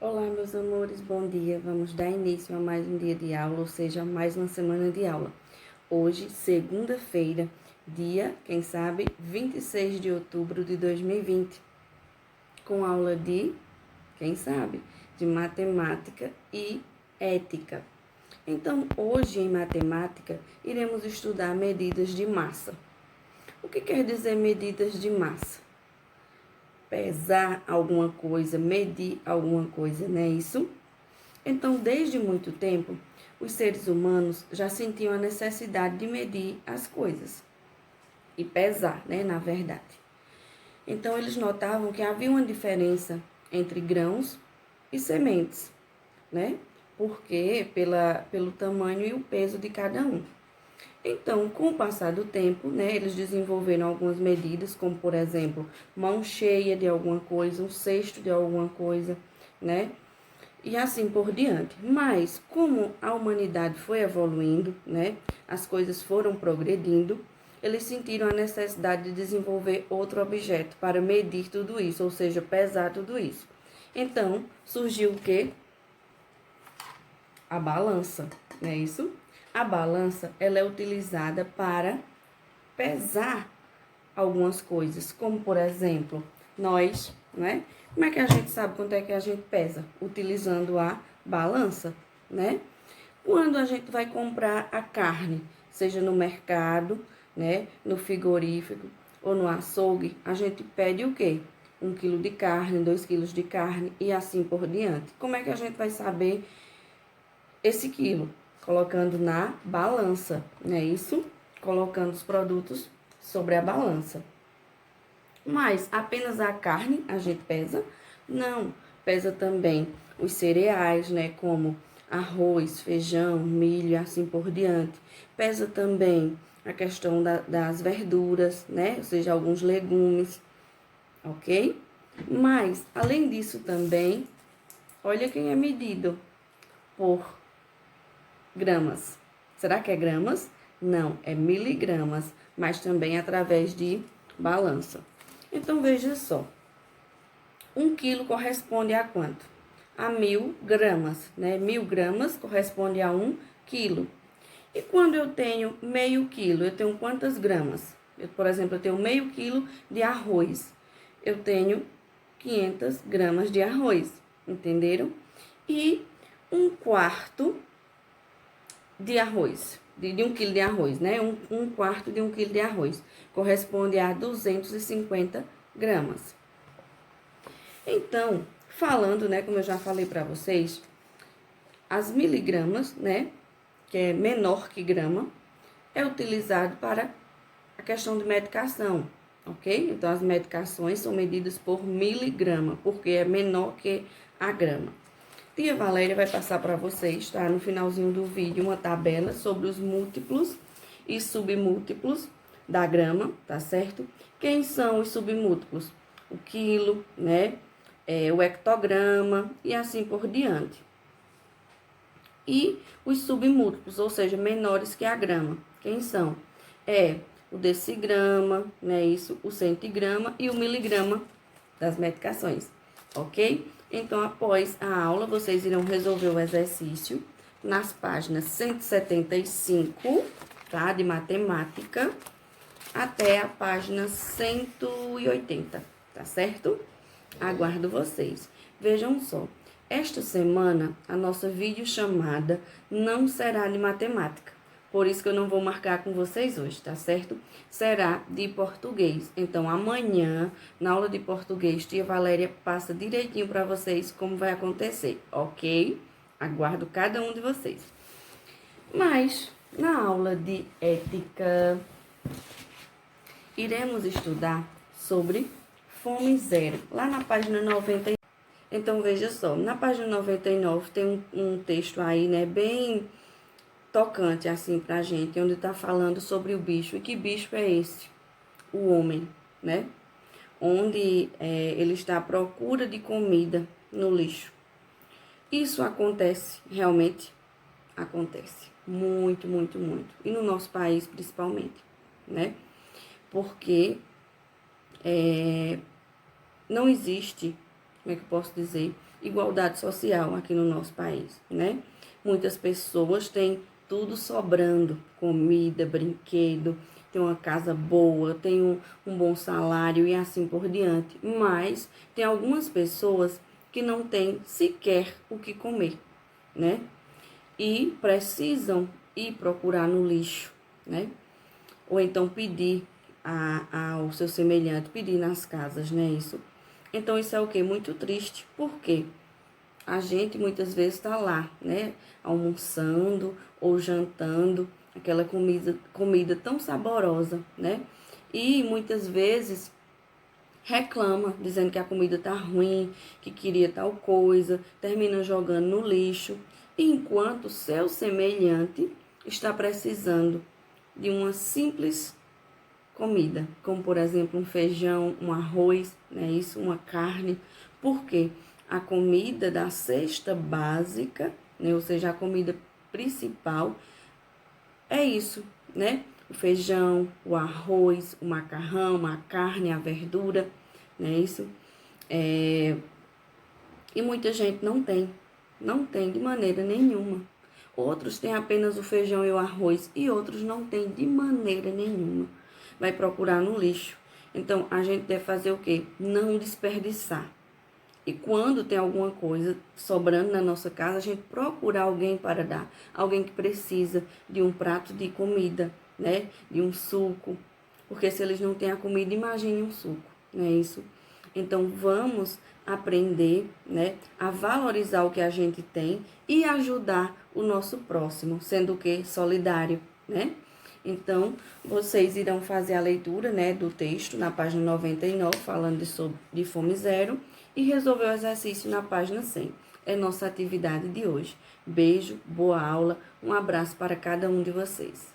Olá, meus amores, bom dia. Vamos dar início a mais um dia de aula, ou seja, mais uma semana de aula. Hoje, segunda-feira, dia, quem sabe, 26 de outubro de 2020, com aula de, quem sabe, de matemática e ética. Então, hoje em matemática, iremos estudar medidas de massa. O que quer dizer medidas de massa? Pesar alguma coisa, medir alguma coisa, não é isso? Então, desde muito tempo, os seres humanos já sentiam a necessidade de medir as coisas e pesar, né, na verdade. Então, eles notavam que havia uma diferença entre grãos e sementes, né? Porque pelo tamanho e o peso de cada um. Então, com o passar do tempo, né, eles desenvolveram algumas medidas, como, por exemplo, mão cheia de alguma coisa, um cesto de alguma coisa, né? E assim por diante. Mas, como a humanidade foi evoluindo, né, as coisas foram progredindo, eles sentiram a necessidade de desenvolver outro objeto para medir tudo isso, ou seja, pesar tudo isso. Então, surgiu o quê? A balança, não é isso? A balança, ela é utilizada para pesar algumas coisas, como por exemplo, nós, né? Como é que a gente sabe quanto é que a gente pesa? Utilizando a balança, né? Quando a gente vai comprar a carne, seja no mercado, né, no frigorífico ou no açougue, a gente pede o quê? 1 quilo de carne, 2 quilos de carne e assim por diante. Como é que a gente vai saber esse quilo? Colocando na balança, não é isso? Colocando os produtos sobre a balança. Mas apenas a carne a gente pesa? Não, pesa também os cereais, né, como arroz, feijão, milho e assim por diante. Pesa também a questão das verduras, né, ou seja, alguns legumes, ok? Mas, além disso também, olha quem é medido por gramas. Será que é gramas? Não, é miligramas, mas também através de balança. Então, veja só. 1 quilo corresponde a quanto? A 1.000 gramas, né? 1.000 gramas corresponde a 1 quilo. E quando eu tenho meio quilo, eu tenho quantas gramas? Por exemplo, eu tenho meio quilo de arroz. Eu tenho 500 gramas de arroz, entenderam? E 1/4 de arroz, de 1 quilo de arroz, né? Um quarto de 1 quilo de arroz corresponde a 250 gramas. Então, falando, né, como eu já falei para vocês, as miligramas, né, que é menor que grama, é utilizado para a questão de medicação, ok? Então, as medicações são medidas por miligrama, porque é menor que a grama. Tia Valéria vai passar para vocês, tá? No finalzinho do vídeo, uma tabela sobre os múltiplos e submúltiplos da grama, tá certo? Quem são os submúltiplos? O quilo, né? O hectograma e assim por diante. E os submúltiplos, ou seja, menores que a grama. Quem são? O decigrama, né? Isso, o centigrama e o miligrama das medicações, ok? Então, após a aula, vocês irão resolver o exercício nas páginas 175, tá? De matemática, até a página 180, tá certo? Aguardo vocês. Vejam só, esta semana a nossa videochamada não será de matemática. Por isso que eu não vou marcar com vocês hoje, tá certo? Será de português. Então, amanhã, na aula de português, tia Valéria passa direitinho para vocês como vai acontecer, ok? Aguardo cada um de vocês. Mas, na aula de ética, iremos estudar sobre fome zero, lá na página 99. Então, veja só, na página 99 tem um texto aí, né, bem tocante, assim, pra gente, onde tá falando sobre o bicho. E que bicho é esse? O homem, né? Onde ele está à procura de comida no lixo. Isso acontece, realmente acontece. Muito, muito, muito. E no nosso país, principalmente, né? Porque não existe como é que eu posso dizer, igualdade social aqui no nosso país, né? Muitas pessoas têm tudo sobrando, comida, brinquedo, tem uma casa boa, tem um bom salário e assim por diante. Mas tem algumas pessoas que não têm sequer o que comer, né? E precisam ir procurar no lixo, né? Ou então pedir ao seu semelhante, pedir nas casas, né? Isso. Então, isso é o quê? Muito triste. Por quê? A gente muitas vezes está lá, né? Almoçando ou jantando, aquela comida tão saborosa, né? E muitas vezes reclama, dizendo que a comida tá ruim, que queria tal coisa, termina jogando no lixo, enquanto seu semelhante está precisando de uma simples comida, como por exemplo um feijão, um arroz, né, isso, uma carne, porque a comida da cesta básica, né, ou seja, a comida principal é isso, né? O feijão, o arroz, o macarrão, a carne, a verdura, né? Isso. E muita gente não tem de maneira nenhuma. Outros têm apenas o feijão e o arroz e outros não têm de maneira nenhuma. Vai procurar no lixo. Então, a gente deve fazer o quê? Não desperdiçar. E quando tem alguma coisa sobrando na nossa casa, a gente procura alguém para dar. Alguém que precisa de um prato de comida, né? De um suco. Porque se eles não têm a comida, imagine um suco, não é isso? Então, vamos aprender, né? A valorizar o que a gente tem e ajudar o nosso próximo, sendo o quê? Solidário, né? Então, vocês irão fazer a leitura, né, do texto na página 99, falando de fome zero, e resolver o exercício na página 100. É nossa atividade de hoje. Beijo, boa aula, um abraço para cada um de vocês.